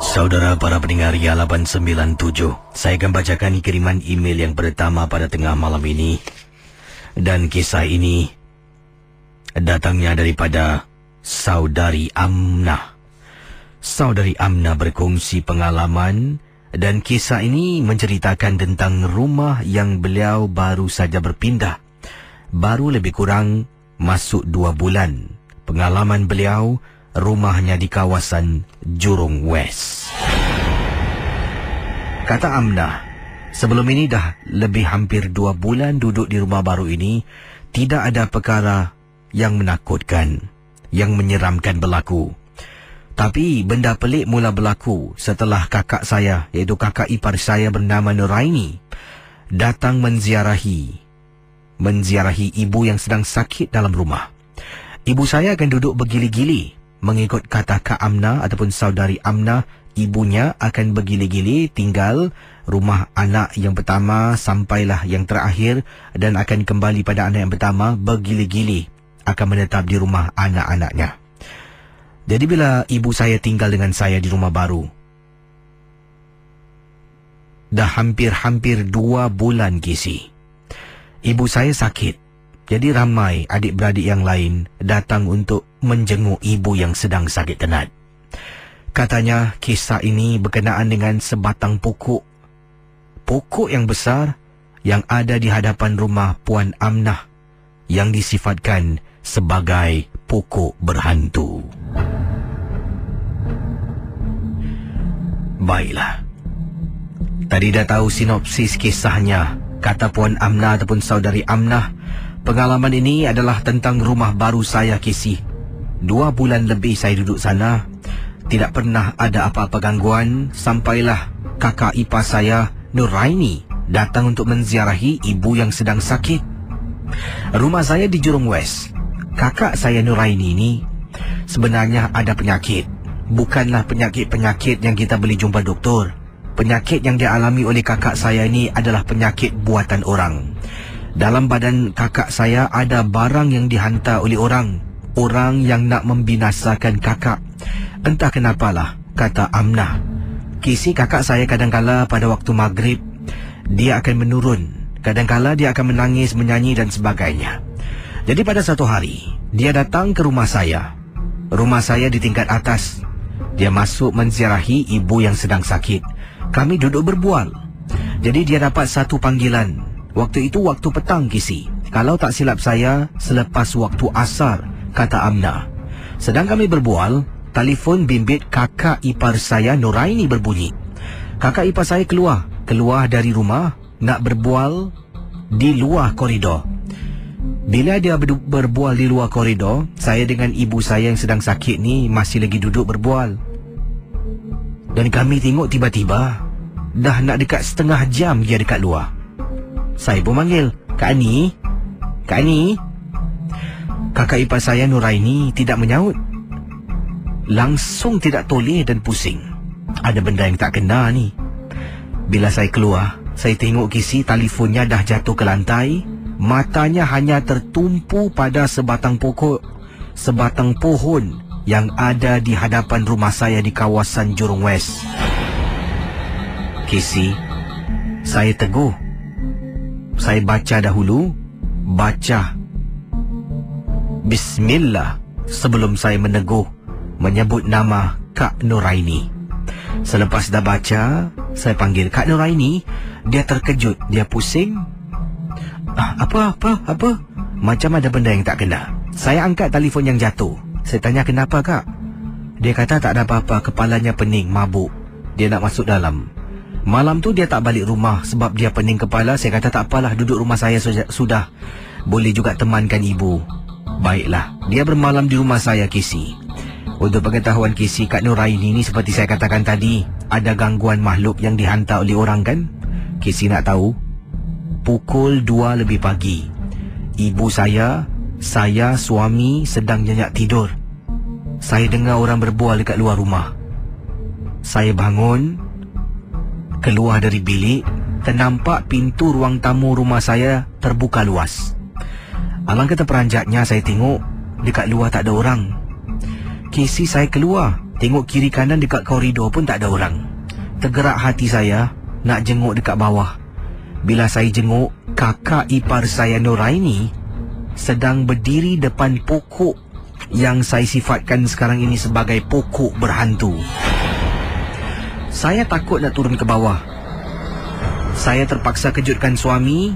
Saudara para pendengar Ria 897, saya akan bacakan kiriman email yang pertama pada tengah malam ini. Dan kisah ini datangnya daripada Saudari Amnah. Saudari Amnah berkongsi pengalaman dan kisah ini menceritakan tentang rumah yang beliau baru saja berpindah. Baru lebih kurang masuk 2 bulan. Pengalaman beliau, rumahnya di kawasan Jurong West. Kata Amnah, sebelum ini dah lebih hampir 2 bulan duduk di rumah baru ini, tidak ada perkara yang menakutkan, yang menyeramkan berlaku. Tapi benda pelik mula berlaku setelah kakak saya, iaitu kakak ipar saya bernama Nuraini, datang menziarahi ibu yang sedang sakit dalam rumah. Ibu saya akan duduk bergili-gili. Mengikut kata Kak Amnah ataupun Saudari Amnah, ibunya akan bergili-gili tinggal rumah anak yang pertama sampailah yang terakhir dan akan kembali pada anak yang pertama, bergili-gili akan menetap di rumah anak-anaknya. Jadi bila ibu saya tinggal dengan saya di rumah baru, dah hampir 2 bulan kisi, ibu saya sakit. Jadi ramai adik-beradik yang lain datang untuk menjenguk ibu yang sedang sakit tenat. Katanya kisah ini berkenaan dengan sebatang pokok. Pokok yang besar yang ada di hadapan rumah Puan Amnah yang disifatkan sebagai pokok berhantu. Baiklah. Tadi dah tahu sinopsis kisahnya. Kata Puan Amnah ataupun Saudari Amnah, pengalaman ini adalah tentang rumah baru saya kisi. 2 bulan lebih saya duduk sana. Tidak pernah ada apa-apa gangguan. Sampailah kakak ipar saya, Nuraini, datang untuk menziarahi ibu yang sedang sakit. Rumah saya di Jurong West. Kakak saya Nuraini ini sebenarnya ada penyakit. Bukanlah penyakit-penyakit yang kita boleh jumpa doktor. Penyakit yang dialami oleh kakak saya ini adalah penyakit buatan orang. Dalam badan kakak saya ada barang yang dihantar oleh orang. Orang yang nak membinasakan kakak. Entah kenapalah, kata Amnah. Kisi kakak saya kadangkala pada waktu maghrib, dia akan menurun. Kadangkala dia akan menangis, menyanyi dan sebagainya. Jadi pada satu hari, dia datang ke rumah saya. Rumah saya di tingkat atas. Dia masuk menziarahi ibu yang sedang sakit. Kami duduk berbual. Jadi dia dapat satu panggilan. Waktu itu waktu petang kisi. Kalau tak silap saya, selepas waktu asar, kata Amnah. Sedang kami berbual, telefon bimbit kakak ipar saya Nuraini berbunyi. Kakak ipar saya keluar dari rumah nak berbual di luar koridor. Bila dia berbual di luar koridor, saya dengan ibu saya yang sedang sakit ni masih lagi duduk berbual. Dan kami tengok tiba-tiba dah nak dekat setengah jam dia dekat luar. Saya pun panggil, Kak Ani, Kak Ani. Kakak ipar saya Nuraini tidak menyaut. Langsung tidak toleh dan pusing. Ada benda yang tak kena ni. Bila saya keluar, saya tengok kisi telefonnya dah jatuh ke lantai. Matanya hanya tertumpu pada sebatang pokok, sebatang pohon yang ada di hadapan rumah saya di kawasan Jurong West. Kisi, saya teguh. Saya baca dahulu, baca Bismillah sebelum saya meneguh menyebut nama Kak Nuraini. Selepas dah baca, saya panggil Kak Nuraini. Dia terkejut, dia pusing. Apa? Macam ada benda yang tak kena. Saya angkat telefon yang jatuh. Saya tanya kenapa kak? Dia kata tak ada apa-apa, kepalanya pening, mabuk. Dia nak masuk dalam. Malam tu dia tak balik rumah sebab dia pening kepala. Saya kata tak apalah, duduk rumah saya sudah. Boleh juga temankan ibu. Baiklah, dia bermalam di rumah saya kisi. Untuk pengetahuan kisi, Kak Nuraini ni seperti saya katakan tadi, ada gangguan makhluk yang dihantar oleh orang kan? Kisi nak tahu? Pukul 2 lebih pagi, ibu saya, suami sedang nyenyak tidur. Saya dengar orang berbual dekat luar rumah. Saya bangun, keluar dari bilik, ternampak pintu ruang tamu rumah saya terbuka luas. Alangkah terperanjatnya saya tengok dekat luar tak ada orang. Kisi saya keluar, Tengok kiri kanan dekat koridor pun tak ada orang. Tergerak hati saya nak jenguk dekat bawah. Bila saya jenguk, kakak ipar saya Nuraini sedang berdiri depan pokok yang saya sifatkan sekarang ini sebagai pokok berhantu. Saya takut nak turun ke bawah. Saya terpaksa kejutkan suami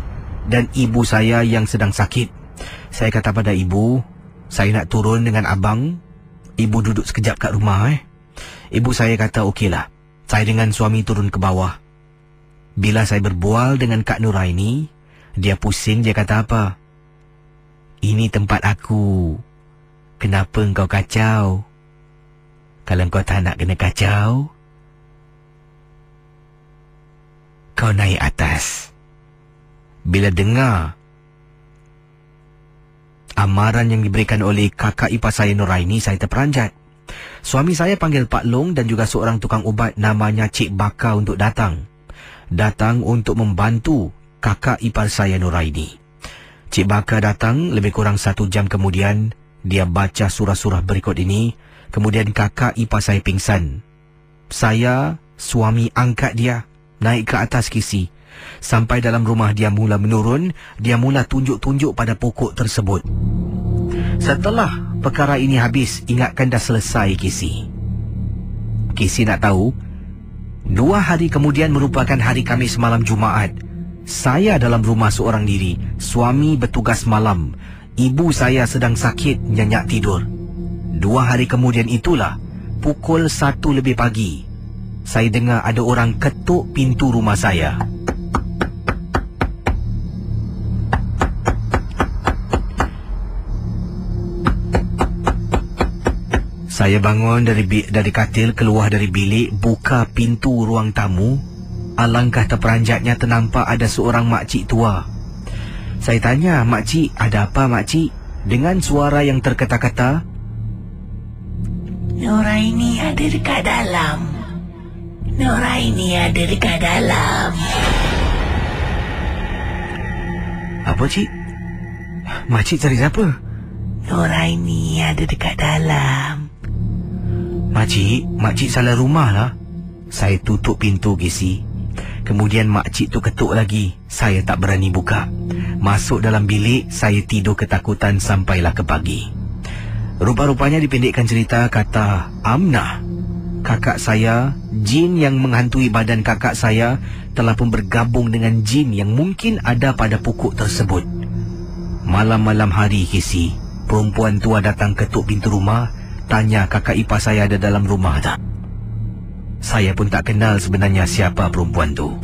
dan ibu saya yang sedang sakit. Saya kata pada ibu, saya nak turun dengan abang. Ibu duduk sekejap kat rumah. Ibu saya kata okeylah. Saya dengan suami turun ke bawah. Bila saya berbual dengan Kak Nuraini, dia pusing, dia kata apa? Ini tempat aku. Kenapa engkau kacau? Kalau engkau tak nak kena kacau, kau naik atas. Bila dengar amaran yang diberikan oleh kakak ipar saya Nuraini, saya terperanjat. Suami saya panggil Pak Long dan juga seorang tukang ubat namanya Cik Baka untuk datang. Datang untuk membantu kakak ipar saya Nuraini. Cik Baka datang lebih kurang 1 jam kemudian. Dia baca surah-surah berikut ini. Kemudian kakak ipar saya pingsan. Saya, suami angkat dia naik ke atas kisi. Sampai dalam rumah dia mula menurun. Dia mula tunjuk-tunjuk pada pokok tersebut. Setelah perkara ini habis, ingatkan dah selesai kisi. Kisi nak tahu, 2 hari kemudian merupakan hari Khamis malam Jumaat. Saya dalam rumah seorang diri. Suami bertugas malam. Ibu saya sedang sakit, nyenyak tidur. 2 hari kemudian itulah, pukul 1 lebih pagi, saya dengar ada orang ketuk pintu rumah saya. Saya bangun dari katil, keluar dari bilik, buka pintu ruang tamu. Alangkah terperanjatnya ternampak ada seorang makcik tua. Saya tanya, makcik, ada apa makcik? Dengan suara yang terketa-keta, Nuraini ada dekat dalam. Nuraini ada dekat dalam. Apa cik? Makcik cari siapa? Nuraini ada dekat dalam. Makcik salah rumah lah. Saya tutup pintu kisi. Kemudian makcik tu ketuk lagi. Saya tak berani buka. Masuk dalam bilik, saya tidur ketakutan sampailah ke pagi. Rupa-rupanya dipendekkan cerita, kata Amnah, kakak saya, jin yang menghantui badan kakak saya telah pun bergabung dengan jin yang mungkin ada pada pokok tersebut. Malam-malam hari kisi, perempuan tua datang ketuk pintu rumah, tanya kakak ipar saya ada dalam rumah tak. Saya pun tak kenal sebenarnya siapa perempuan tu.